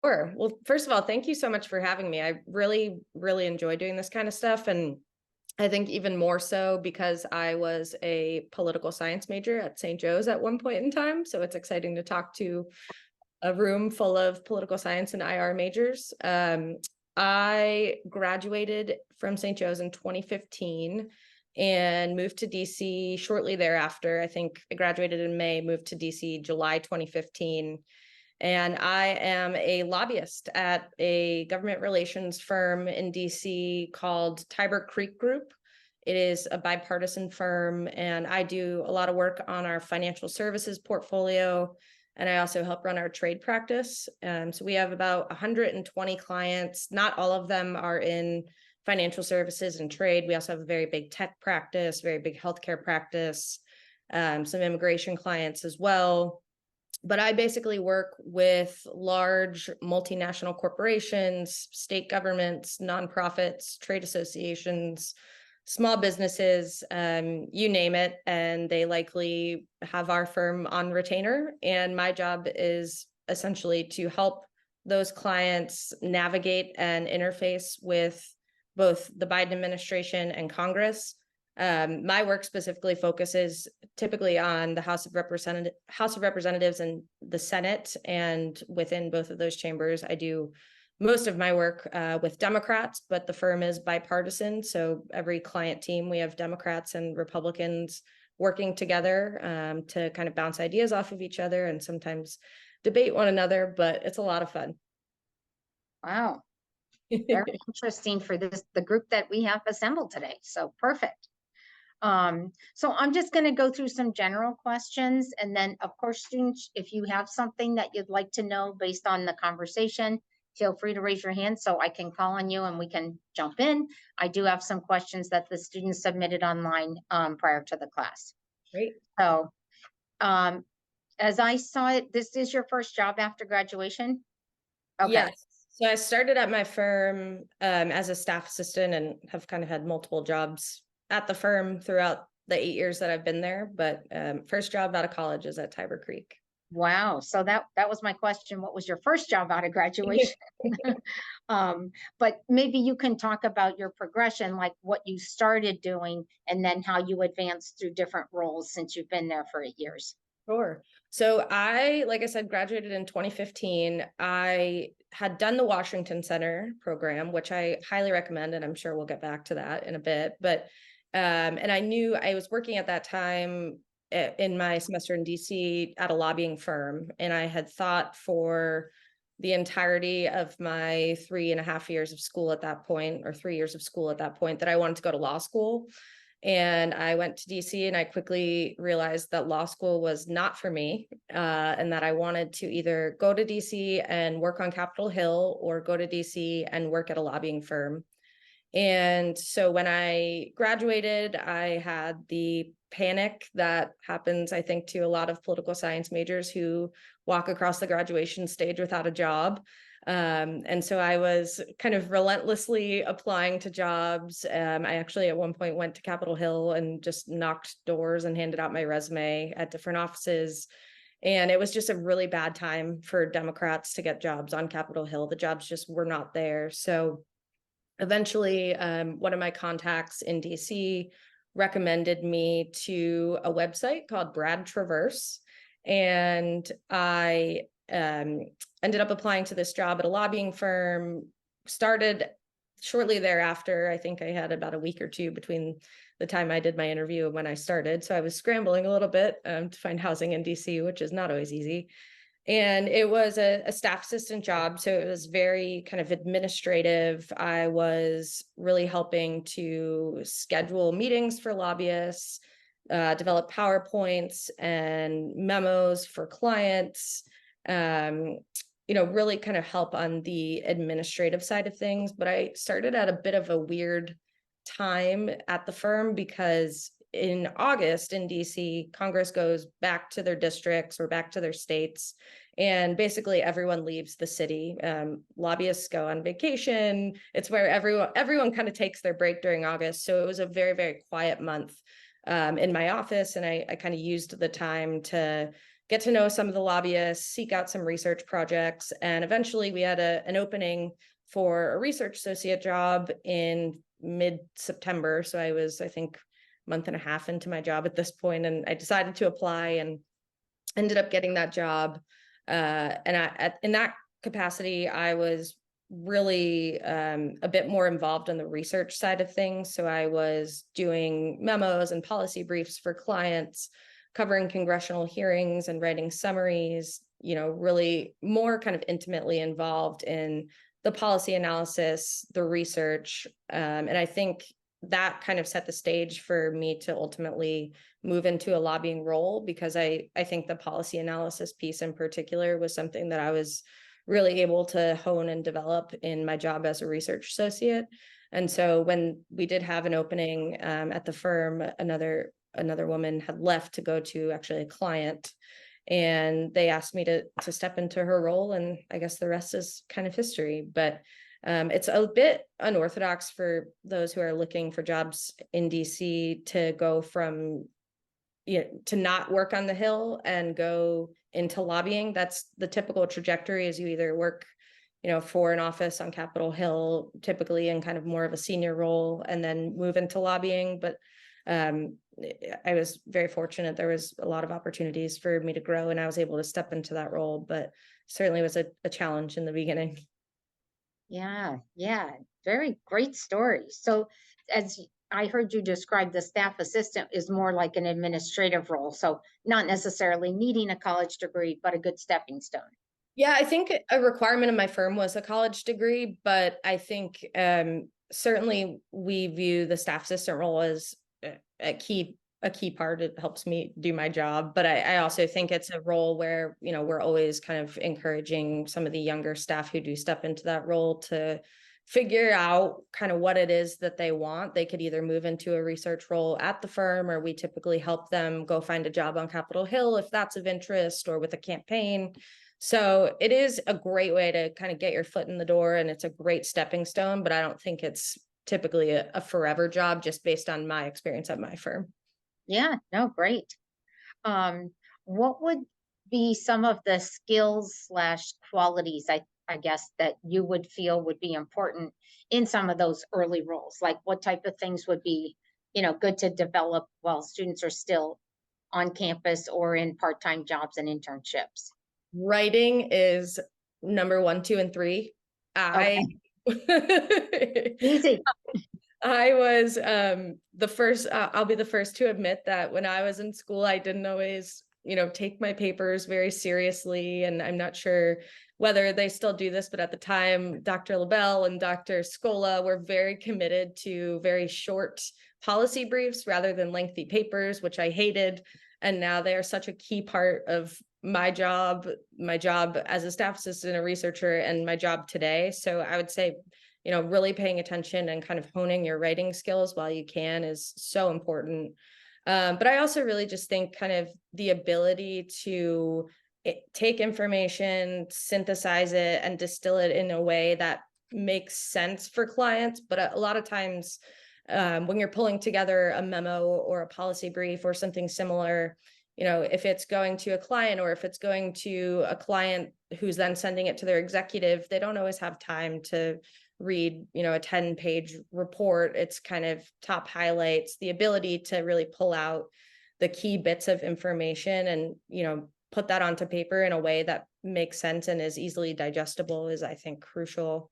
Sure. Well, first of all, thank you so much for having me. I really, really enjoy doing this kind of stuff. And I think even more so because I was a political science major at St. Joe's at one point in time. So it's exciting to talk to a room full of political science and IR majors. I graduated from St. Joe's in 2015 and moved to DC shortly thereafter. I think I graduated in May, moved to DC July 2015. And I am a lobbyist at a government relations firm in DC called Tiber Group. It is a bipartisan firm, and I do a lot of work on our financial services portfolio, and I also help run our trade practice. So we have about 120 clients. Not all of them are in financial services and trade. We also have a very big tech practice, very big healthcare practice, some immigration clients as well. But I basically work with large multinational corporations, state governments, nonprofits, trade associations, small businesses, you name it, and they likely have our firm on retainer. And my job is essentially to help those clients navigate and interface with both the Biden administration and Congress. My work specifically focuses typically on the House of Representatives and the Senate, and within both of those chambers, I do most of my work with Democrats, but the firm is bipartisan. So every client team, we have Democrats and Republicans working together to kind of bounce ideas off of each other and sometimes debate one another, but it's a lot of fun. Wow. Very interesting for the group that we have assembled today. So perfect. So I'm just going to go through some general questions, and then of course, students, if you have something that you'd like to know based on the conversation, feel free to raise your hand so I can call on you and we can jump in. I do have some questions that the students submitted online prior to the class. Great. So as I saw it, this is your first job after graduation? Okay. Yes. So I started at my firm as a staff assistant and have kind of had multiple jobs at the firm throughout the 8 years that I've been there. But first job out of college is at Tiber Creek. Wow. So that was my question. What was your first job out of graduation? But maybe you can talk about your progression, like what you started doing and then how you advanced through different roles since you've been there for 8 years. Sure. So I, like I said, graduated in 2015. I had done the Washington Center program, which I highly recommend, and I'm sure we'll get back to that in a bit. But and I knew I was working at that time in my semester in DC at a lobbying firm, and I had thought for the entirety of my 3.5 years of school at that point, or 3 years of school at that point, that I wanted to go to law school. And I went to DC, and I quickly realized that law school was not for me, and that I wanted to either go to DC and work on Capitol Hill or go to DC and work at a lobbying firm. And so when I graduated, I had the panic that happens, I think, to a lot of political science majors who walk across the graduation stage without a job. And so I was kind of relentlessly applying to jobs. I actually at one point went to Capitol Hill and just knocked doors and handed out my resume at different offices. And it was just a really bad time for Democrats to get jobs on Capitol Hill. The jobs just were not there. So eventually, one of my contacts in DC recommended me to a website called Brad Traverse. And I ended up applying to this job at a lobbying firm, started shortly thereafter. I think I had about a week or two between the time I did my interview and when I started. So I was scrambling a little bit to find housing in DC, which is not always easy. And it was a staff assistant job. So it was very kind of administrative. I was really helping to schedule meetings for lobbyists, develop PowerPoints and memos for clients, really kind of help on the administrative side of things. But I started at a bit of a weird time at the firm because in August in DC, Congress goes back to their districts or back to their states, and basically everyone leaves the city. Lobbyists go on vacation. It's where everyone kind of takes their break during August. So it was a very, very quiet month in my office, and I kind of used the time to get to know some of the lobbyists, seek out some research projects. And eventually we had an opening for a research associate job in mid-September. So I was, I think, a month and a half into my job at this point, and I decided to apply and ended up getting that job. In that capacity, I was really a bit more involved on the research side of things. So I was doing memos and policy briefs for clients, covering congressional hearings and writing summaries, really more kind of intimately involved in the policy analysis, the research. And I think that kind of set the stage for me to ultimately move into a lobbying role, because I think the policy analysis piece in particular was something that I was really able to hone and develop in my job as a research associate. And so when we did have an opening at the firm, another woman had left to go to actually a client, and they asked me to step into her role, and I guess the rest is kind of history. But it's a bit unorthodox for those who are looking for jobs in DC to go from, to not work on the Hill and go into lobbying. That's the typical trajectory, is you either work, for an office on Capitol Hill, typically in kind of more of a senior role, and then move into lobbying. But I was very fortunate. There was a lot of opportunities for me to grow, and I was able to step into that role, but certainly was a challenge in the beginning. Yeah, yeah, very great story. So as I heard you describe, the staff assistant is more like an administrative role, so not necessarily needing a college degree, but a good stepping stone. Yeah, I think a requirement of my firm was a college degree, but I think certainly we view the staff assistant role as a key part. It helps me do my job, but I also think it's a role where, we're always kind of encouraging some of the younger staff who do step into that role to figure out kind of what it is that they want. They could either move into a research role at the firm, or we typically help them go find a job on Capitol Hill if that's of interest, or with a campaign. So it is a great way to kind of get your foot in the door, and it's a great stepping stone, but I don't think it's typically a forever job, just based on my experience at my firm. Yeah, no, great. What would be some of the skills slash qualities, I guess, that you would feel would be important in some of those early roles? Like what type of things would be, good to develop while students are still on campus or in part-time jobs and internships? Writing is number 1, 2, and 3. I Okay, easy. I was the first, I'll be the first to admit that when I was in school, I didn't always, take my papers very seriously. And I'm not sure whether they still do this, but at the time, Dr. LaBelle and Dr. Scola were very committed to very short policy briefs rather than lengthy papers, which I hated. And now they are such a key part of my job as a staff assistant, a researcher, and my job today. So I would say, really paying attention and kind of honing your writing skills while you can is so important. But I also really just think kind of the ability to take information, synthesize it, and distill it in a way that makes sense for clients. But a lot of times, when you're pulling together a memo or a policy brief or something similar, if it's going to a client, or if it's going to a client who's then sending it to their executive, they don't always have time to read, a 10-page report. It's kind of top highlights, the ability to really pull out the key bits of information and, put that onto paper in a way that makes sense and is easily digestible is, I think, crucial.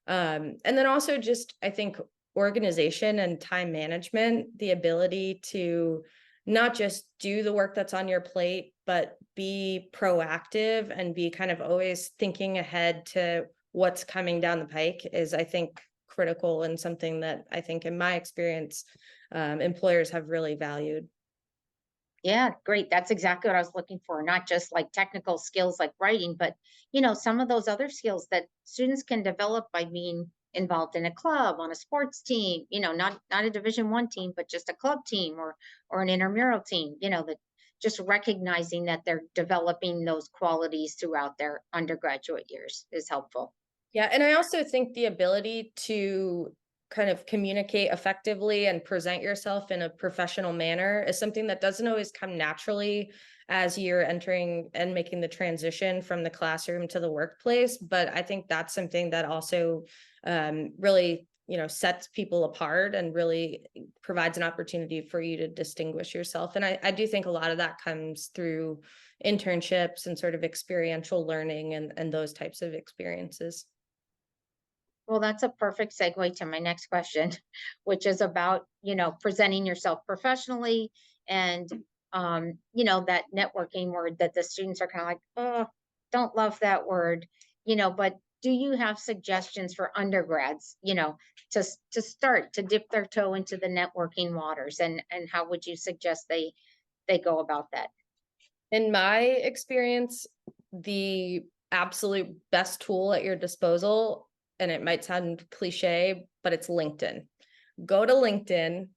And then also just, I think, organization and time management, the ability to not just do the work that's on your plate, but be proactive and be kind of always thinking ahead to what's coming down the pike is, I think, critical, and something that I think in my experience, employers have really valued. Yeah, great. That's exactly what I was looking for. Not just like technical skills like writing, but some of those other skills that students can develop by being involved in a club, on a sports team, not a Division 1 team, but just a club team or an intramural team, that just recognizing that they're developing those qualities throughout their undergraduate years is helpful. Yeah, and I also think the ability to kind of communicate effectively and present yourself in a professional manner is something that doesn't always come naturally as you're entering and making the transition from the classroom to the workplace. But I think that's something that also really, sets people apart and really provides an opportunity for you to distinguish yourself. And I do think a lot of that comes through internships and sort of experiential learning and those types of experiences. Well, that's a perfect segue to my next question, which is about, presenting yourself professionally and, that networking word that the students are kind of like, oh, don't love that word, but do you have suggestions for undergrads, to start to dip their toe into the networking waters, and how would you suggest they go about that? In my experience, the absolute best tool at your disposal, and it might sound cliche, but it's LinkedIn. Go to LinkedIn,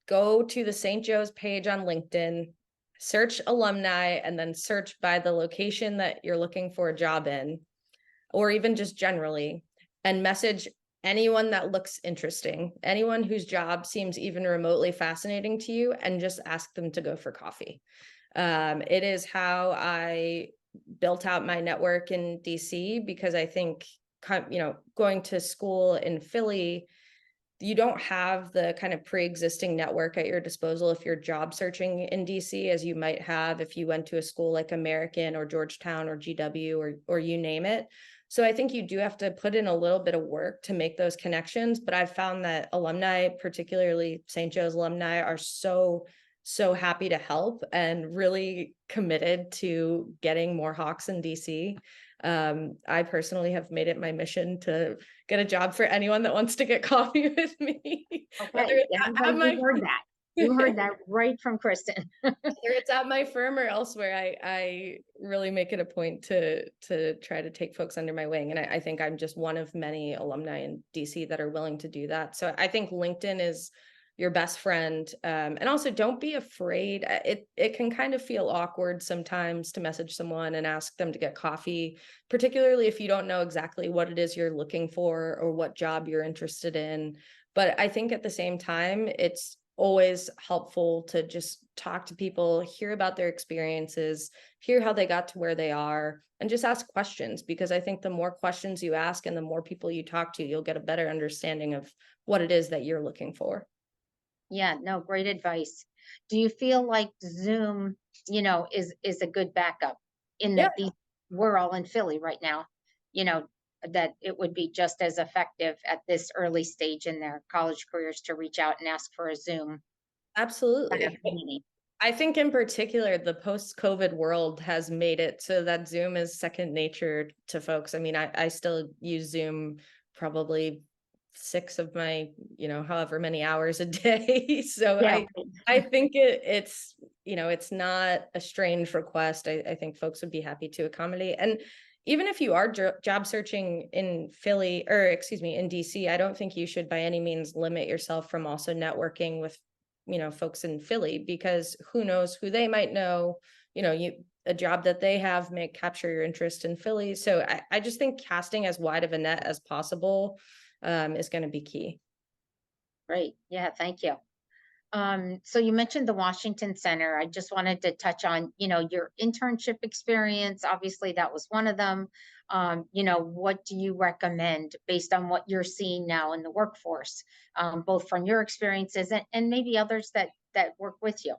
go to the St. Joe's page on LinkedIn, search alumni, and then search by the location that you're looking for a job in, or even just generally, and message anyone that looks interesting, anyone whose job seems even remotely fascinating to you, and just ask them to go for coffee. It is how I built out my network in DC, because I think, going to school in Philly, you don't have the kind of pre-existing network at your disposal if you're job searching in DC as you might have if you went to a school like American or Georgetown or GW or you name it. So I think you do have to put in a little bit of work to make those connections. But I've found that alumni, particularly St. Joe's alumni, are so happy to help and really committed to getting more Hawks in DC. I personally have made it my mission to get a job for anyone that wants to get coffee with me. Whether Okay, it's at everybody, you my heard that. You heard that right from Kristen. whether it's at my firm or elsewhere, I really make it a point to try to take folks under my wing. And I think I'm just one of many alumni in DC that are willing to do that. So I think LinkedIn is your best friend. And also don't be afraid. It can kind of feel awkward sometimes to message someone and ask them to get coffee, particularly if you don't know exactly what it is you're looking for or what job you're interested in. But I think at the same time, it's always helpful to just talk to people, hear about their experiences, hear how they got to where they are, and just ask questions. Because I think the more questions you ask and the more people you talk to, you'll get a better understanding of what it is that you're looking for. Yeah, no, great advice. Do you feel like Zoom, is a good backup in Yeah, that we're all in Philly right now, you know, that it would be just as effective at this early stage in their college careers to reach out and ask for a Zoom kind of absolutely. meeting? I think in particular, the post-COVID world has made it so that Zoom is second nature to folks. I mean, I still use Zoom probably six of my, however many hours a day. So Yeah, I think it's not a strange request. I think folks would be happy to accommodate. And even if you are job searching in Philly, or excuse me, in DC, I don't think you should by any means limit yourself from also networking with folks in Philly, because who knows who they might know, a job that they have may capture your interest in Philly. So I just think casting as wide of a net as possible is going to be key. great. Yeah, thank you. So you mentioned the Washington Center. I just wanted to touch on, your internship experience. Obviously, that was one of them. What do you recommend based on what you're seeing now in the workforce, both from your experiences and maybe others that work with you?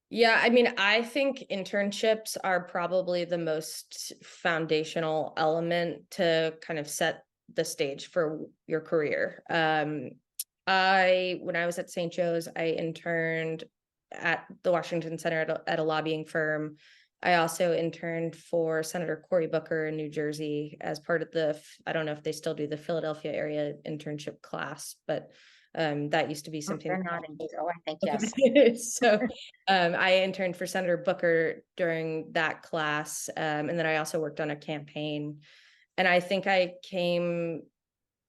Yeah, I mean, I think internships are probably the most foundational element to kind of set the stage for your career. When I was at St. Joe's, I interned at the Washington Center at a lobbying firm. I also interned for Senator Cory Booker in New Jersey as part of I don't know if they still do the Philadelphia area internship class, but that used to be Oh, something. they're nodding. So I think yes. So I interned for Senator Booker during that class. And then I also worked on a campaign. And I think I came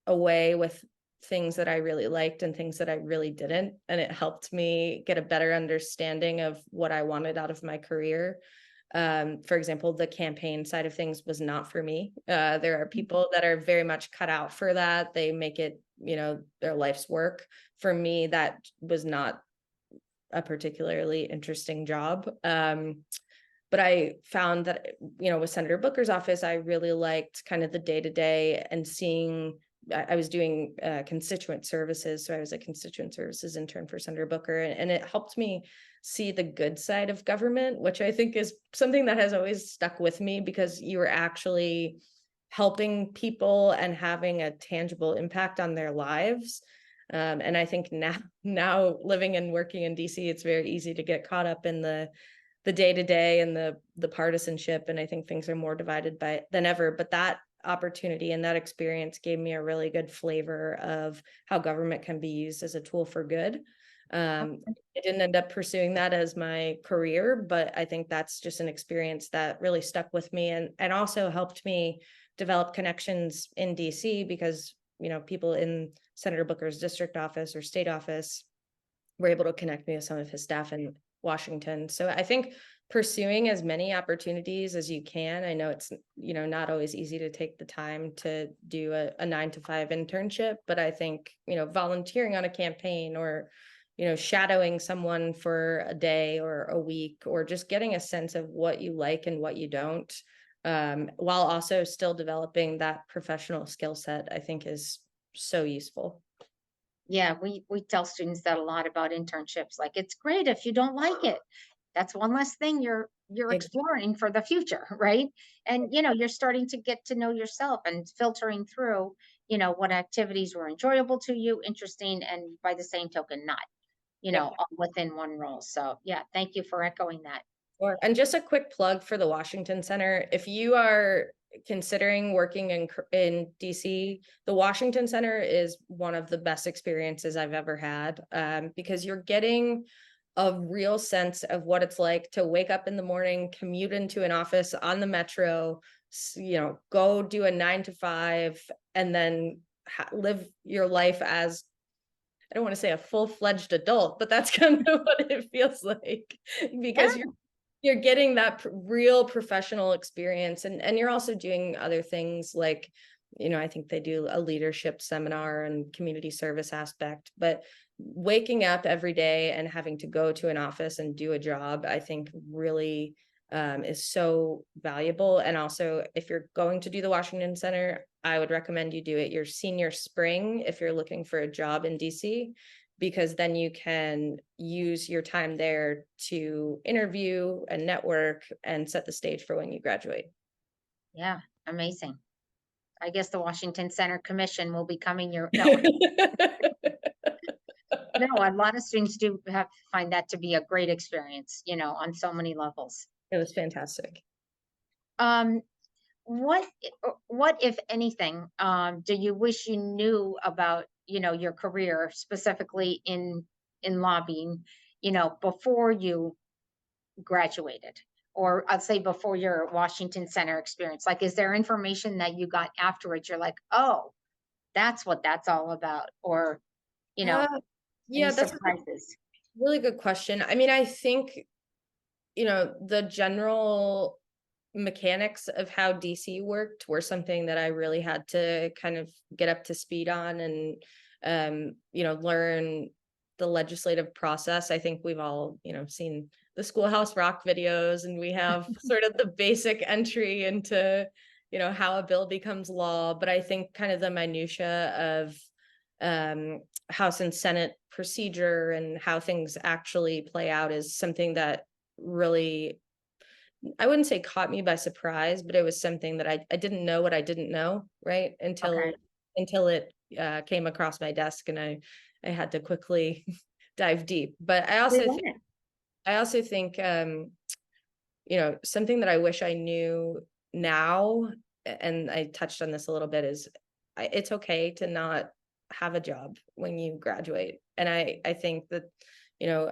away with things that I really liked and things that I really didn't. And it helped me get a better understanding of what I wanted out of my career. For example, the campaign side of things was not for me. There are people that are very much cut out for that. They make it their life's work. For me, that was not a particularly interesting job. But I found that, with Senator Booker's office, I really liked kind of the day-to-day and seeing, I was doing constituent services. So I was a constituent services intern for Senator Booker, and it helped me see the good side of government, which I think is something that has always stuck with me, because you were actually helping people and having a tangible impact on their lives. And I think now living and working in DC, it's very easy to get caught up in the day-to-day and the partisanship. And I think things are more divided than ever. But that opportunity and that experience gave me a really good flavor of how government can be used as a tool for good. I didn't end up pursuing that as my career, but I think that's just an experience that really stuck with me, and also helped me develop connections in DC, because people in Senator Booker's district office or state office were able to connect me with some of his staff in Washington. So I think pursuing as many opportunities as you can. I know it's not always easy to take the time to do a 9-to-5 internship, but I think volunteering on a campaign, or shadowing someone for a day or a week, or just getting a sense of what you like and what you don't, while also still developing that professional skill set, I think is so useful. Yeah, we tell students that a lot about internships. Like, it's great if you don't like it. That's one less thing you're exploring for the future, right? And you're starting to get to know yourself and filtering through, what activities were enjoyable to you, interesting, and by the same token, not, Yep. all within one role. So yeah, thank you for echoing that. Sure. And just a quick plug for the Washington Center. If you are considering working in DC, the Washington Center is one of the best experiences I've ever had, because you're getting a real sense of what it's like to wake up in the morning, commute into an office on the metro, go do a 9-to-5, and then live your life as, I don't want to say a full-fledged adult, but that's kind of what it feels like, because Yeah. you're getting that real professional experience, and you're also doing other things like, I think they do a leadership seminar and community service aspect, but waking up every day and having to go to an office and do a job, I think really is so valuable. And also, if you're going to do the Washington Center, I would recommend you do it your senior spring if you're looking for a job in DC, because then you can use your time there to interview and network and set the stage for when you graduate. Yeah, amazing. I guess the Washington Center Commission will be coming your no. No, a lot of students do have find that to be a great experience, on so many levels. It was fantastic. Um, what if anything, do you wish you knew about, your career specifically in lobbying, before you graduated? Or I'd say before your Washington Center experience. Like, is there information that you got afterwards? You're like, oh, that's what that's all about, or Uh, any yeah, that's a surprises? really good question. I mean, I think, the general mechanics of how DC worked were something that I really had to kind of get up to speed on, and learn the legislative process. I think we've all, seen the Schoolhouse Rock videos, and we have sort of the basic entry into, how a bill becomes law. But I think kind of the minutia of House and Senate procedure and how things actually play out is something that really, I wouldn't say caught me by surprise, but it was something that I didn't know what I didn't know, right? Okay. Until it came across my desk, and I had to quickly dive deep. But We want it. I also think something that I wish I knew now, and I touched on this a little bit, is it's okay to not have a job when you graduate. And I think that,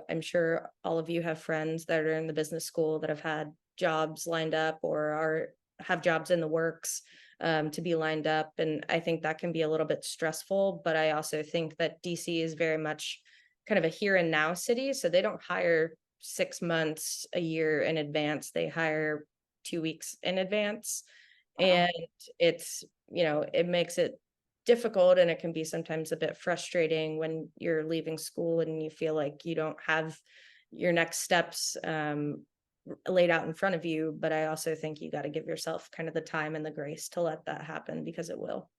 I'm sure all of you have friends that are in the business school that have had jobs lined up, or have jobs in the works to be lined up. And I think that can be a little bit stressful, but I also think that DC is very much kind of a here and now city. So they don't hire 6 months, a year in advance. They hire 2 weeks in advance. Wow. And it's, it makes it difficult, and it can be sometimes a bit frustrating when you're leaving school and you feel like you don't have your next steps laid out in front of you. But I also think you got to give yourself kind of the time and the grace to let that happen, because it will.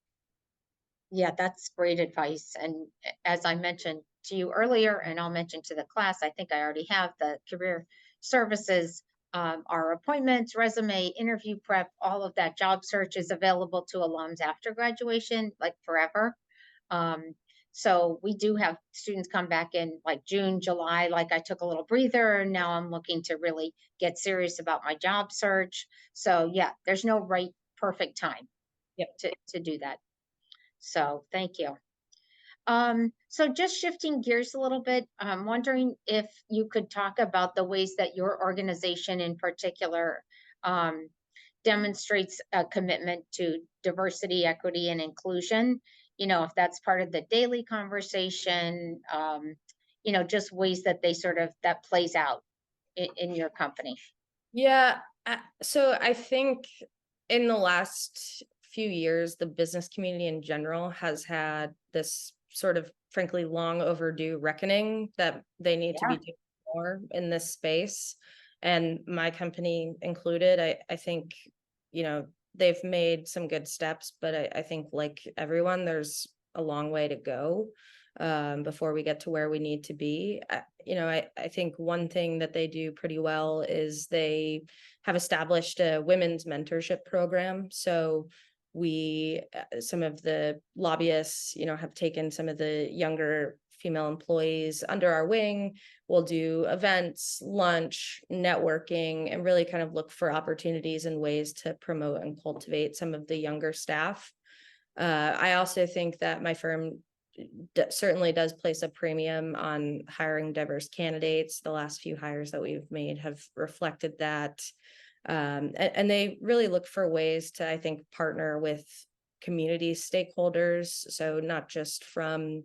Yeah, that's great advice. And as I mentioned to you earlier, and I'll mention to the class, I think I already have the career services, our appointments, resume, interview prep, all of that job search is available to alums after graduation, like forever. Um, so we do have students come back in like June, July, like I took a little breather and now I'm looking to really get serious about my job search. So yeah, there's no right perfect time Yep. to do that. So thank you. So just shifting gears a little bit, I'm wondering if you could talk about the ways that your organization in particular um, demonstrates a commitment to diversity, equity, and inclusion. You know, if that's part of the daily conversation, just ways that they sort of that plays out in your company. Yeah. So I think in the last few years, the business community in general has had this sort of frankly long overdue reckoning that they need to be Yeah. doing more in this space. And my company included, I think, they've made some good steps, but I think like everyone, there's a long way to go before we get to where we need to be. I think one thing that they do pretty well is they have established a women's mentorship program. So some of the lobbyists, have taken some of the younger female employees under our wing. We'll do events, lunch, networking, and really kind of look for opportunities and ways to promote and cultivate some of the younger staff. I also think that my firm certainly does place a premium on hiring diverse candidates. The last few hires that we've made have reflected that. And they really look for ways to, I think, partner with community stakeholders. So not just from,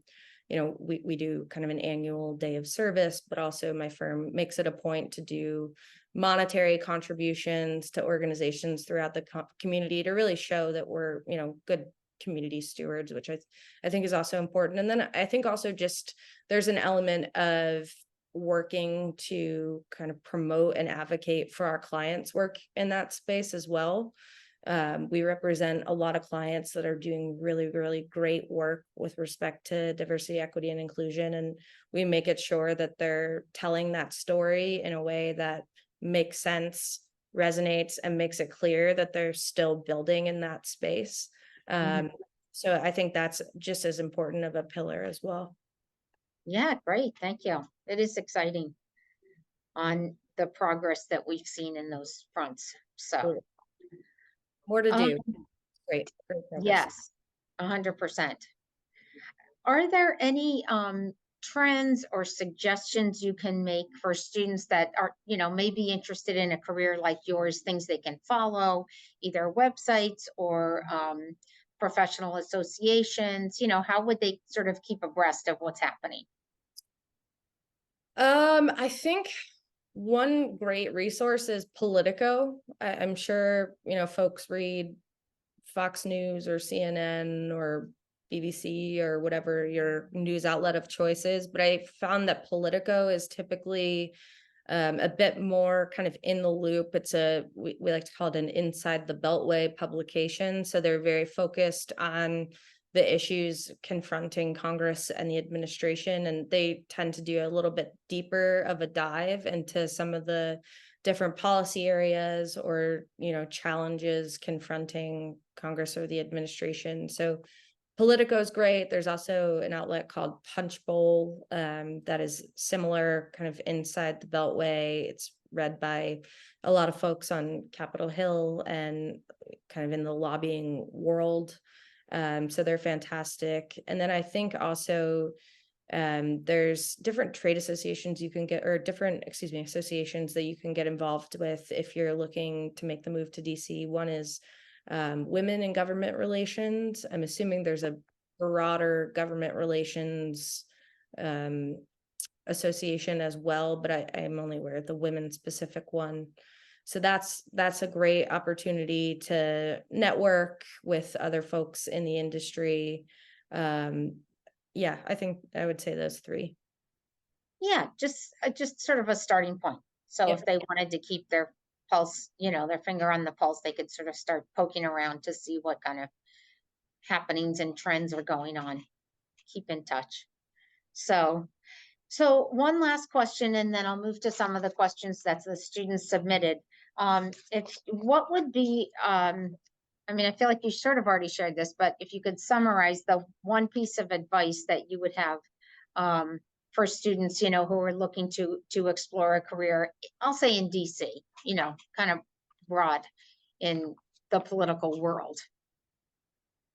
we do kind of an annual day of service, but also my firm makes it a point to do monetary contributions to organizations throughout the community to really show that we're, good community stewards, which I think is also important. And then I think also just there's an element of working to kind of promote and advocate for our clients' work in that space as well. We represent a lot of clients that are doing really, really great work with respect to diversity, equity, and inclusion. And we make it sure that they're telling that story in a way that makes sense, resonates, and makes it clear that they're still building in that space. Mhm. So I think that's just as important of a pillar as well. Yeah, great. Thank you. It is exciting on the progress that we've seen in those fronts. So, More to um, do. Great progress. yes, 100%. Are there any trends or suggestions you can make for students that are, maybe interested in a career like yours, things they can follow, either websites or professional associations? How would they sort of keep abreast of what's happening? I think one great resource is Politico. I'm sure, folks read Fox News or CNN or BBC or whatever your news outlet of choice is, but I found that Politico is typically a bit more kind of in the loop. We like to call it an inside the beltway publication. So they're very focused on the issues confronting Congress and the administration, and they tend to do a little bit deeper of a dive into some of the different policy areas or, challenges confronting Congress or the administration. So Politico is great. There's also an outlet called Punchbowl that is similar, kind of inside the Beltway. It's read by a lot of folks on Capitol Hill and kind of in the lobbying world. So they're fantastic. And then I think also there's different trade associations you can get, or different, associations that you can get involved with if you're looking to make the move to DC. One is women in government relations. I'm assuming there's a broader government relations association as well, but I am only aware of the women specific one. So that's a great opportunity to network with other folks in the industry. Um, yeah, I think I would say those three. Yeah, just sort of a starting point. So if Yep. they wanted to keep their pulse, their finger on the pulse, they could sort of start poking around to see what kind of happenings and trends are going on. Keep in touch. So, so one last question, and then I'll move to some of the questions that the students submitted. If what would be, I mean, I feel like you sort of already shared this, but if you could summarize the one piece of advice that you would have um, for students, who are looking to explore a career, I'll say in DC, kind of broad in the political world.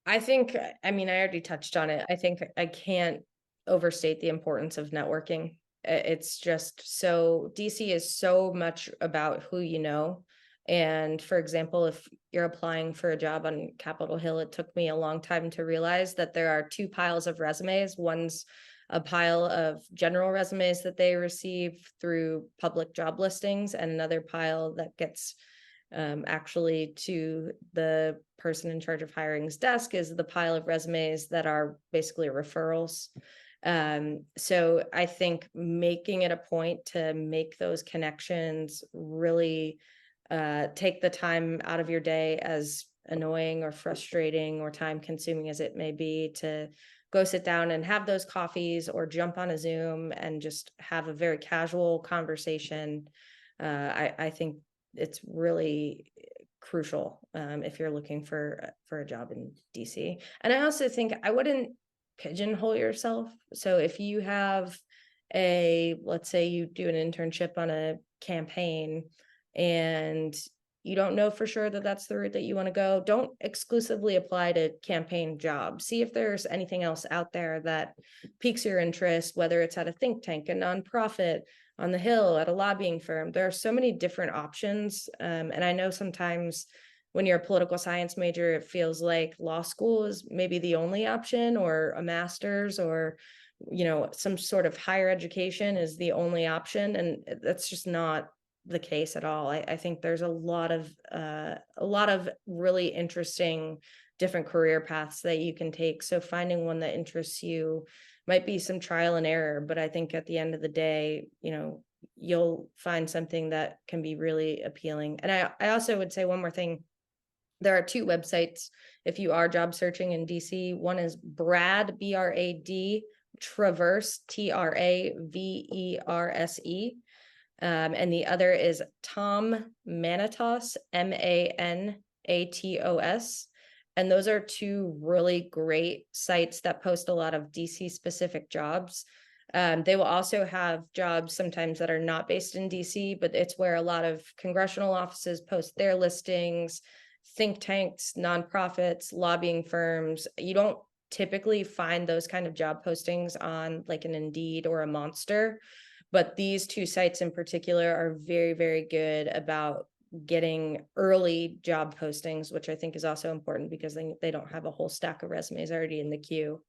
I think, I mean, I already touched on it. I think I can't overstate the importance of networking. It's just so DC is so much about who you know. And for example, if you're applying for a job on Capitol Hill, it took me a long time to realize that there are two piles of resumes. One's a pile of general resumes that they receive through public job listings, and another pile that gets actually to the person in charge of hiring's desk is the pile of resumes that are basically referrals. So I think making it a point to make those connections, really take the time out of your day, as annoying or frustrating or time consuming as it may be, to go sit down and have those coffees or jump on a Zoom and just have a very casual conversation. I think it's really crucial if you're looking for a job in DC. And I also think I wouldn't pigeonhole yourself. So if you have let's say you do an internship on a campaign and you don't know for sure that that's the route that you want to go, don't exclusively apply to campaign jobs. See if there's anything else out there that piques your interest, whether it's at a think tank, a nonprofit, on the Hill, at a lobbying firm. There are so many different options. And I know sometimes when you're a political science major, it feels like law school is maybe the only option, or a master's, or some sort of higher education is the only option. And that's just not the case at all. I think there's a lot of really interesting different career paths that you can take. So finding one that interests you might be some trial and error, but I think at the end of the day, you'll find something that can be really appealing. And I also would say one more thing. There are two websites if you are job searching in DC. One is Brad, BRAD, Traverse, TRAVERSE. And the other is Tom Manitos, MANATOS. And those are two really great sites that post a lot of DC specific jobs. They will also have jobs sometimes that are not based in DC, but it's where a lot of congressional offices post their listings, think tanks, nonprofits, lobbying firms. You don't typically find those kind of job postings on like an Indeed or a Monster. But these two sites in particular are very, very good about getting early job postings, which I think is also important because they don't have a whole stack of resumes already in the queue.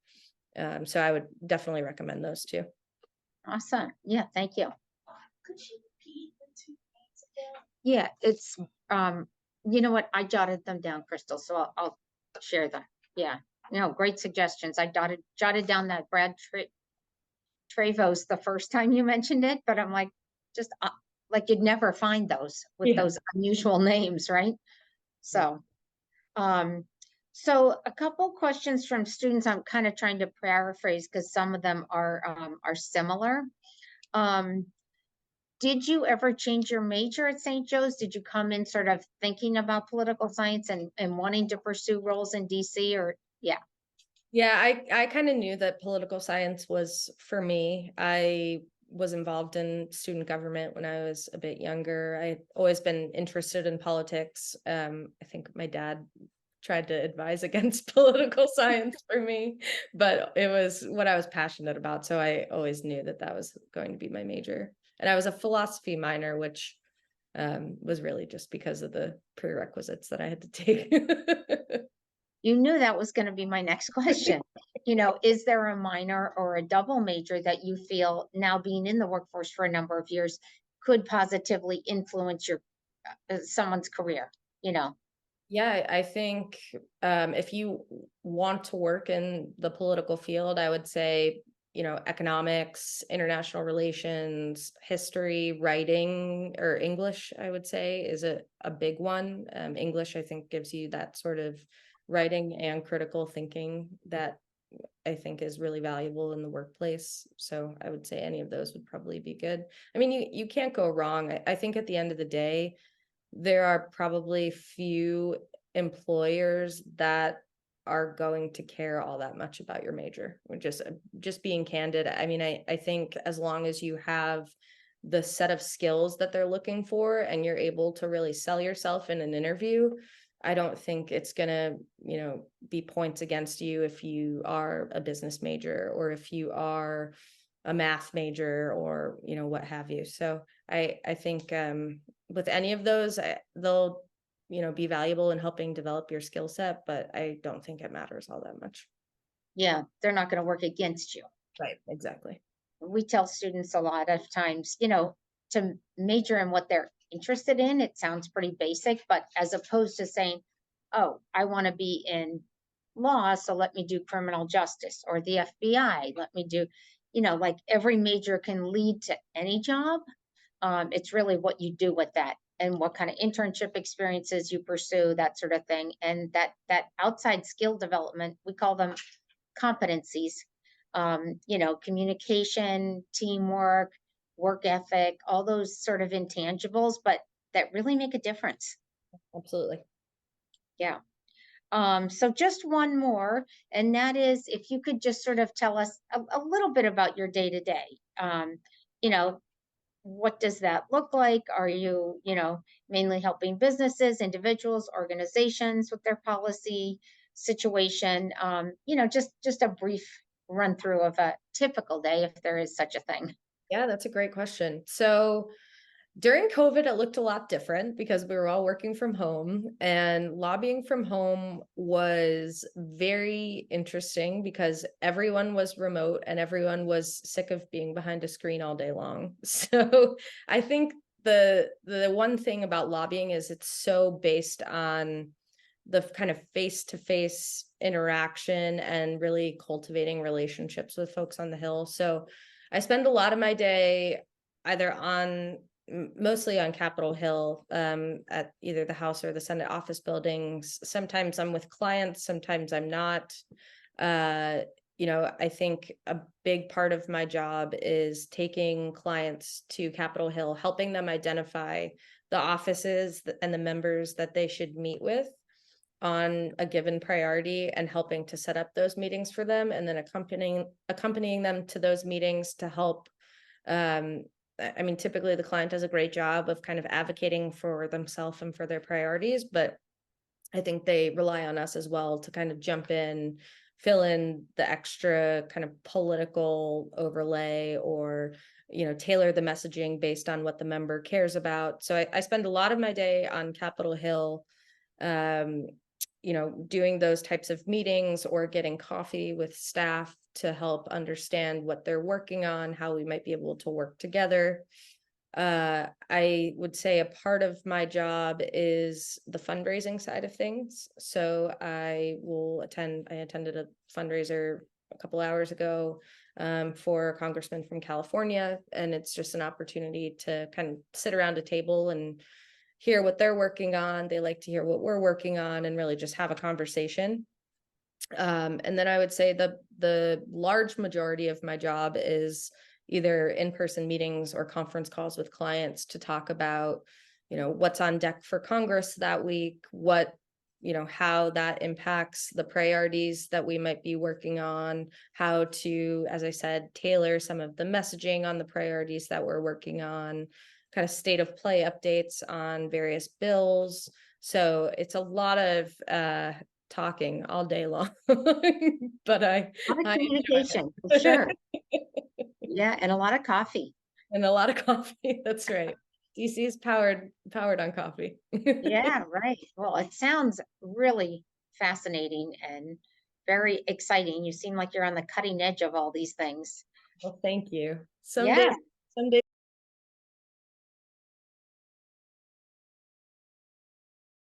So I would definitely recommend those two. Awesome. Yeah, thank you. Could you repeat the two names again? Yeah, it's you know what? I jotted them down, Crystal, so I'll share them. Yeah, great suggestions. I jotted down that Brad Trevos the first time you mentioned it, but I'm like, just like you'd never find those with those unusual names, right? So, so a couple questions from students. I'm kind of trying to paraphrase because some of them are similar. Did you ever change your major at St. Joe's? Did you come in sort of thinking about political science and wanting to pursue roles in DC, or yeah? Yeah, I kind of knew that political science was for me. I was involved in student government when I was a bit younger. I'd always been interested in politics. I think my dad tried to advise against political science for me, but it was what I was passionate about. So I always knew that that was going to be my major. And I was a philosophy minor, which was really just because of the prerequisites that I had to take. You knew that was going to be my next question. Is there a minor or a double major that you feel, now being in the workforce for a number of years, could positively influence your someone's career, you know? Yeah, I think if you want to work in the political field, I would say, economics, international relations, history, writing, or English, I would say, is a big one. English, I think, gives you that sort of writing and critical thinking that I think is really valuable in the workplace. So I would say any of those would probably be good. I mean, you can't go wrong. I think at the end of the day, there are probably few employers that are going to care all that much about your major. We're just being candid. I mean, I think as long as you have the set of skills that they're looking for and you're able to really sell yourself in an interview, I don't think it's gonna, be points against you if you are a business major or if you are a math major or, what have you. So I think with any of those, they'll, be valuable in helping develop your skill set, but I don't think it matters all that much. Yeah, they're not going to work against you. Right, exactly. We tell students a lot of times, to major in what they're interested in. It sounds pretty basic, but as opposed to saying, oh, I want to be in law, so let me do criminal justice or the FBI, let me do, like every major can lead to any job. It's really what you do with that and what kind of internship experiences you pursue, that sort of thing. And that outside skill development, we call them competencies, communication, teamwork, work ethic, all those sort of intangibles, but that really make a difference. Absolutely. Yeah. So just one more, and that is if you could just sort of tell us a little bit about your day to day. You know, what does that look like? Are you, mainly helping businesses, individuals, organizations with their policy situation? Just a brief run through of a typical day, if there is such a thing. Yeah, that's a great question. So during COVID, it looked a lot different because we were all working from home, and lobbying from home was very interesting because everyone was remote and everyone was sick of being behind a screen all day long. So I think the one thing about lobbying is it's so based on the kind of face-to-face interaction and really cultivating relationships with folks on the Hill. So I spend a lot of my day either mostly on Capitol Hill, at either the House or the Senate office buildings. Sometimes I'm with clients, sometimes I'm not. I think a big part of my job is taking clients to Capitol Hill, helping them identify the offices and the members that they should meet with on a given priority and helping to set up those meetings for them, and then accompanying them to those meetings to help. I mean, typically the client does a great job of kind of advocating for themselves and for their priorities, but I think they rely on us as well to kind of jump in, fill in the extra kind of political overlay, or tailor the messaging based on what the member cares about. So I spend a lot of my day on Capitol Hill, doing those types of meetings or getting coffee with staff to help understand what they're working on, how we might be able to work together. I would say a part of my job is the fundraising side of things. So I attended a fundraiser a couple hours ago for a congressman from California, and it's just an opportunity to kind of sit around a table and hear what they're working on. They like to hear what we're working on and really just have a conversation. And then I would say the large majority of my job is either in-person meetings or conference calls with clients to talk about, what's on deck for Congress that week, how that impacts the priorities that we might be working on, how to, as I said, tailor some of the messaging on the priorities that we're working on, kind of state of play updates on various bills. So it's a lot of talking all day long, but A lot of I communication, for sure. Yeah, and a lot of coffee. and a lot of coffee. That's right. DC is powered on coffee. Yeah, right. Well, it sounds really fascinating and very exciting. You seem like you're on the cutting edge of all these things. Well, thank you. Yeah. Someday